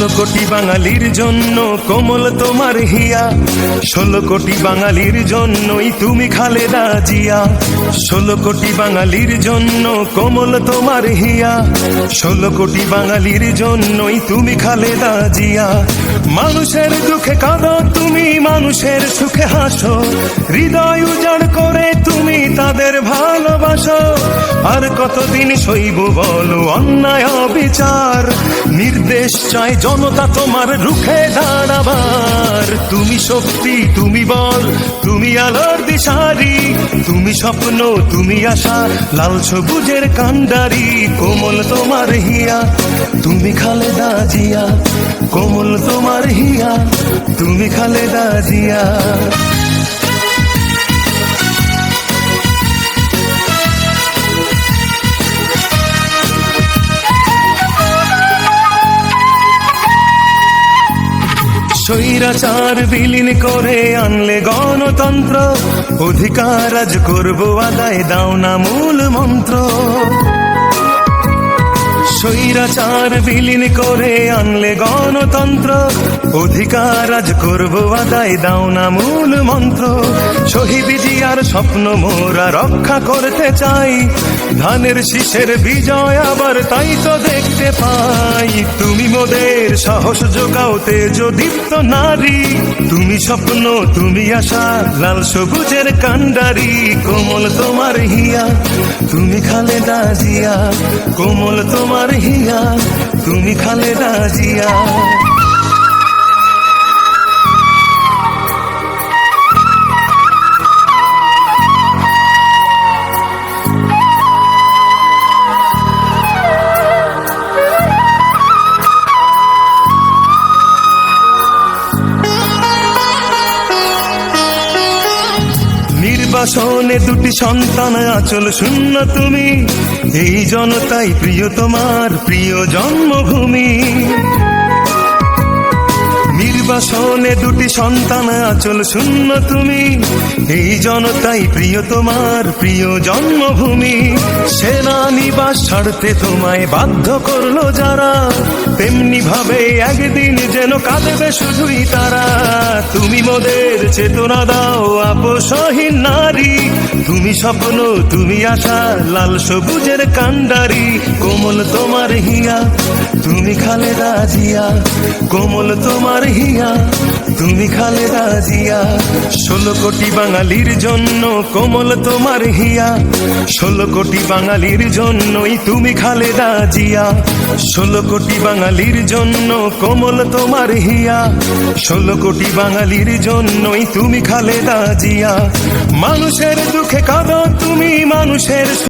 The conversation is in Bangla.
16 কোটি বাঙালির জন্য কোমল তোমার হিয়া, 16 কোটি বাঙালির জন্যই তুমি খালেদা জিয়া। 16 কোটি বাঙালির জন্য কোমল তোমার হিয়া, 16 কোটি বাঙালির জন্যই তুমি খালেদা জিয়া। মানুষের দুঃখে কাঁদো তুমি, মানুষের সুখে হাসো, হৃদয় উজাড় করে তুমি তাদের ভালোবাসো। আর কতদিন সইব বলো অন্যায় অবিচার, নির্দেশ চায় জনতা তোমার রুখে দাঁড়াবার। তুমি শক্তি, তুমি বল, তুমি আলোর দিশারি, তুমি স্বপ্ন, তুমি আশা, লাল সবুজের কান্ডারি। কোমল তোমার হিয়া, তুমি খালেদা জিয়া, কোমল তোমার হিয়া, তুমি খালেদা জিয়া। স্বৈরাচার বিলীন করে আনলে গণতন্ত্র, অধিকার আজ করবো আদায়, দাও না মূল মন্ত্র। স্বৈরাচার বিলীন করে আনলে গণতন্ত্র, অধিকার আজ করবো আদায়, দাও না মূল মন্ত্র। শহীদ জিয়ার স্বপ্ন মোরা রক্ষা করতে চাই, ধানের শীষের বিজয় আবার তাই তো দেখতে পাই। তুমি মোদের সাহস যোগাও, তেজ দীপ্ত নারী, তুমি স্বপ্ন, তুমি আশা, লাল সবুজের কান্ডারি। কোমল তোমার হিয়া, তুমি খালেদা জিয়া, কোমল তোমার হিয়া, তুমি খালেদা জিয়া। নির্বাসনে দুটি সন্তান আঁচল শূন্য তুমি, এই জনতাই প্রিয় তোমার প্রিয় জন্মভূমি। নির্বাসনে দুটি সন্তান আঁচল শূন্য তুমি, এই জনতাই প্রিয় তোমার প্রিয় জন্মভূমি। সেনানিবাস ছাড়তে তোমায় বাধ্য করলো যারা, তেমনি ভাবে একদিন যেন কাঁদবে শুধুই তারা। তুমি মোদের চেতনা দাও আপসহীন নারী, তুমি স্বপ্ন, তুমি আশা, লাল সবুজের কান্ডারি। কোমল তোমার হিয়া, তুমি খালেদা জিয়া, কোমল তোমার হিয়া, তুমি খালেদা জিয়া। 16 কোটি বাঙালির জন্য কোমল তোমার হিয়া, 16 কোটি বাঙালির জন্যই তুমি খালেদা জিয়া। 16 কোটি বাঙালির জন্য কোমল তোমার হিয়া, 16 কোটি বাঙালির জন্যই তুমি খালেদা জিয়া। মানুষের দুঃখে কাঁদো তুমি, মানুষের